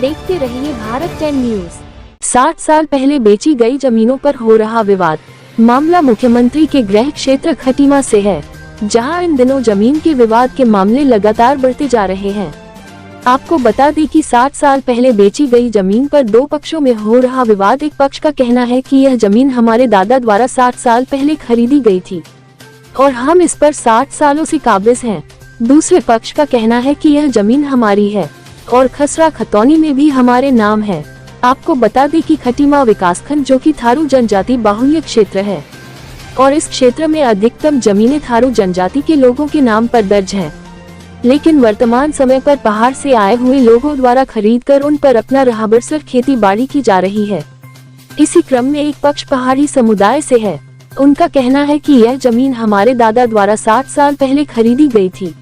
देखते रहिए भारत 10 न्यूज। 60 साल पहले बेची गई जमीनों पर हो रहा विवाद। मामला मुख्यमंत्री के गृह क्षेत्र खटीमा से है, जहां इन दिनों जमीन के विवाद के मामले लगातार बढ़ते जा रहे हैं। आपको बता दें कि 60 साल पहले बेची गई जमीन पर दो पक्षों में हो रहा विवाद। एक पक्ष का कहना है कि यह जमीन हमारे दादा द्वारा 60 साल पहले खरीदी गई थी और हम इस पर 60 सालों से काबिज हैं। दूसरे पक्ष का कहना है कि यह जमीन हमारी है और खसरा खतौनी में भी हमारे नाम है। आपको बता दें कि खटीमा विकासखंड जो कि थारू जनजाति बाहुल्य क्षेत्र है और इस क्षेत्र में अधिकतम जमीनें थारू जनजाति के लोगों के नाम पर दर्ज हैं। लेकिन वर्तमान समय पर पहाड़ से आए हुए लोगों द्वारा खरीदकर उन पर अपना रहाबरसर खेती बाड़ी की जा रही है। इसी क्रम में एक पक्ष पहाड़ी समुदाय से है। उनका कहना है कि यह जमीन हमारे दादा द्वारा 60 साल पहले खरीदी गई थी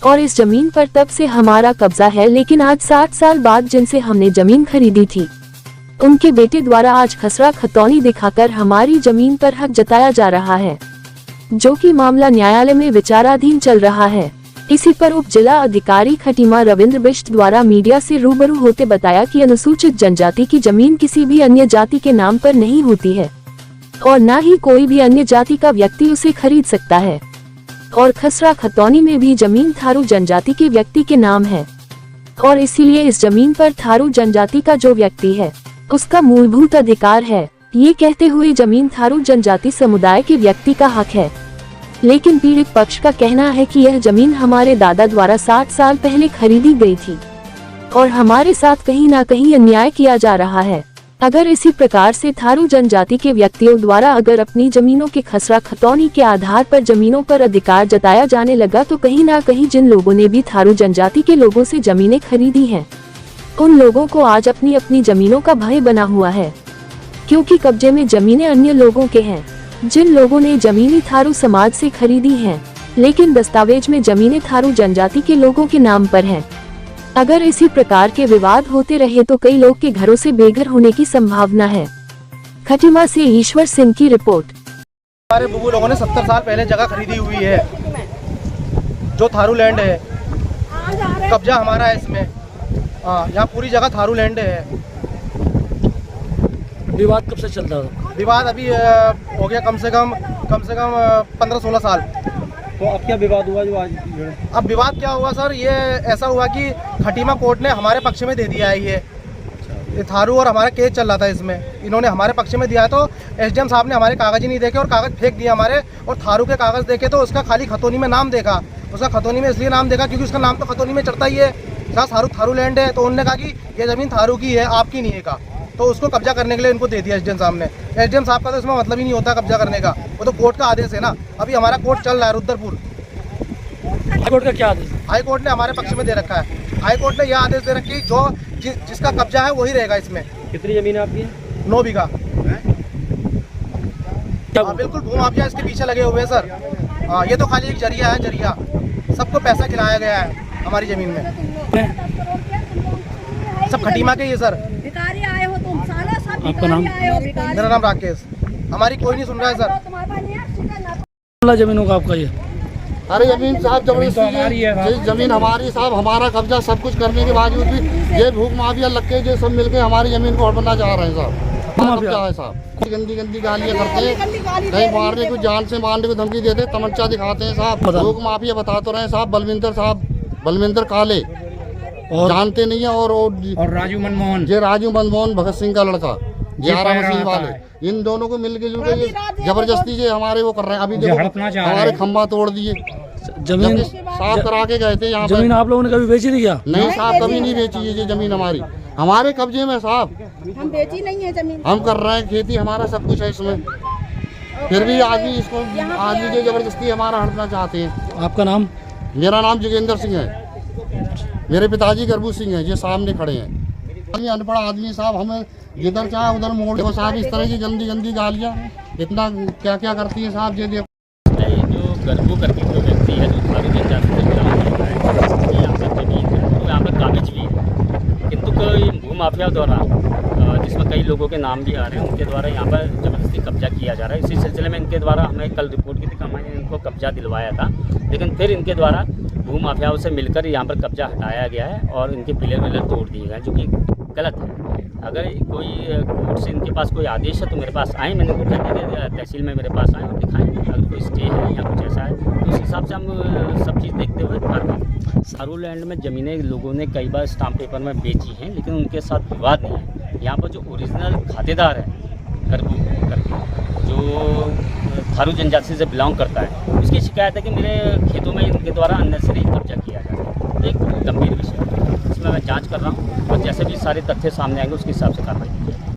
और इस जमीन पर तब से हमारा कब्जा है, लेकिन आज 60 साल बाद जिनसे हमने जमीन खरीदी थी उनके बेटे द्वारा आज खसरा खतौनी दिखाकर हमारी जमीन पर हक जताया जा रहा है, जो कि मामला न्यायालय में विचाराधीन चल रहा है। इसी पर उप जिला अधिकारी खटीमा रविंद्र बिष्ट द्वारा मीडिया से रूबरू होते बताया कि अनुसूचित जनजाति की जमीन किसी भी अन्य जाति के नाम पर नहीं होती है और न ही कोई भी अन्य जाति का व्यक्ति उसे खरीद सकता है और खसरा खतौनी में भी जमीन थारू जनजाति के व्यक्ति के नाम है और इसीलिए इस जमीन पर थारू जनजाति का जो व्यक्ति है उसका मूलभूत अधिकार है। ये कहते हुए जमीन थारू जनजाति समुदाय के व्यक्ति का हक है, लेकिन पीड़ित पक्ष का कहना है कि यह जमीन हमारे दादा द्वारा 60 साल पहले खरीदी गई थी और हमारे साथ कहीं ना कहीं अन्याय किया जा रहा है। अगर इसी प्रकार से थारू जनजाति के व्यक्तियों द्वारा अगर अपनी जमीनों के खसरा खतौनी के आधार पर जमीनों पर अधिकार जताया जाने लगा तो कहीं ना कहीं जिन लोगों ने भी थारू जनजाति के लोगों से जमीनें खरीदी हैं उन लोगों को आज अपनी अपनी जमीनों का भय बना हुआ है, क्योंकि कब्जे में जमीनें अन्य लोगों के हैं। जिन लोगों ने जमीनें थारू समाज से खरीदी हैं, लेकिन दस्तावेज में जमीनें थारू जनजाति के लोगों के नाम पर हैं। अगर इसी प्रकार के विवाद होते रहे तो कई लोग के घरों से बेघर होने की संभावना है। खटीमा से ईश्वर सिंह की रिपोर्ट। हमारे बुबू लोगों ने 70 साल पहले जगह खरीदी हुई है, जो थारू लैंड है। कब्जा हमारा है इसमें। यहाँ पूरी जगह थारू लैंड है। विवाद कब से चल रहा है? विवाद अभी हो गया कम से कम 15-16 साल। तो अब क्या विवाद हुआ जो आज? अब विवाद क्या हुआ सर, ये ऐसा हुआ कि खटीमा कोर्ट ने हमारे पक्ष में दे दिया है। ये थारू और हमारा केस चल रहा था, इसमें इन्होंने हमारे पक्ष में दिया है। तो एसडीएम साहब ने हमारे कागज ही नहीं देखे और कागज फेंक दिए हमारे, और थारू के कागज देखे तो उसका खाली खतौनी में नाम देखा। उसका खतौनी में इसलिए नाम देखा क्योंकि उसका नाम तो खतौनी में चढ़ता ही है, जहाँ थारू लैंड है। तो उन्होंने कहा कि ये ज़मीन थारू की है, आपकी नहीं है का। तो उसको कब्जा करने के लिए इनको दे दिया एसडीएम साहब ने। एसडीएम साहब का तो इसमें मतलब ही नहीं होता कब्जा करने का, वो तो कोर्ट का आदेश है ना। अभी हमारा कोर्ट चल रहा है रुद्रपुर। हाईकोर्ट का क्या आदेश? हाईकोर्ट ने हमारे पक्ष में दे रखा है। हाईकोर्ट ने यह आदेश दे रखा है जो जिसका कब्जा है वही रहेगा इसमें। कितनी जमीन है आपकी? 9 बीघा। बिल्कुल भू माफिया इसके पीछे लगे हुए हैं सर। ये तो खाली एक जरिया है, जरिया। सबको पैसा खिलाया गया है हमारी जमीन में। सब खटीमा के ही है सर। आए हो तुम साला, सब आपका नाम? मेरा नाम राकेश। हमारी कोई नहीं सुन रहा है सर। जमीनों का आपका ये? अरे जमीन साहब जमीन हमारी साहब, हमारा कब्जा सब कुछ करने के बावजूद भी ये भूख माफिया लग के जो सब मिलके हमारी जमीन को हड़पना चाह रहे हैं साहब। क्या है साहब, गंदी गालियाँ करते हैं, कहीं मारने को, जान से मारने को धमकी देते, तमंचा दिखाते हैं साहब। भूख माफिया बता तो रहे साहब, बलविंदर काले और जानते नहीं है, और राजू मनमोहन भगत सिंह का लड़का 11 मशीन वाले, इन दोनों को मिलके जुलके जबरदस्ती से हमारे वो कर रहे हैं। अभी देखो हमारे खंबा तोड़ दिए, जमीन साफ करा के गए थे। यहाँ जमीन आप लोगों ने कभी बेची नहीं क्या? नहीं साहब, कभी नहीं बेची ये जमीन हमारी, हमारे कब्जे में साहब। हम बेची नहीं है जमीन, हम कर रहे हैं खेती, हमारा सब कुछ है इसमें। फिर भी आदमी जो जबरदस्ती हमारा हटना चाहते हैं। आपका नाम? मेरा नाम जोगेंद्र सिंह है, मेरे पिताजी गरबू सिंह है, ये सामने खड़े हैं। अनपढ़ आदमी साहब, हमें जिधर चाहे उधर मोड़ दो साहब। इस तरह की गंदी गालियाँ इतना क्या करती है साहब। ये देखो जो गरबू करके जो व्यक्ति है, जो थारू जनजाति से बिलोंग करता है, यहाँ पर जमीन है, तो यहाँ पर कागज भी है, किंतु कोई भू माफिया द्वारा, जिसमें कई लोगों के नाम भी आ रहे हैं, उनके द्वारा यहाँ पर ज़बरदस्ती कब्जा किया जा रहा है। इसी सिलसिले में इनके द्वारा हमें कल रिपोर्ट की थी, हमने इनको कब्जा दिलवाया था, लेकिन फिर इनके द्वारा भूमाफियाओं से मिलकर यहाँ पर कब्जा हटाया गया है और इनके पिलर विलर तोड़ दिए गए, जो कि गलत है। अगर कोई कोर्ट से इनके पास कोई आदेश है तो मेरे पास आए, मैंने उनको कह दिया तहसील में मेरे पास आए और दिखाएं, अगर कोई स्टे है या कुछ ऐसा है तो उस हिसाब से हम सब चीज़ देखते हुए दिखाते हैं। सारू लैंड में ज़मीनें लोगों ने कई बार स्टाम्प पेपर में बेची हैं, लेकिन उनके साथ विवाद नहीं है। यहाँ पर जो ओरिजिनल खातेदार है गरबू करके, जो थारू जनजाति से बिलोंग करता है, उसकी शिकायत है कि मेरे खेतों में इनके द्वारा अननेसेसरी कब्जा किया जा रहा है। तो एक गंभीर विषय है, इसमें मैं जांच कर रहा हूँ और जैसे भी सारे तथ्य सामने आएंगे उसके हिसाब से कार्रवाई की जाएगी।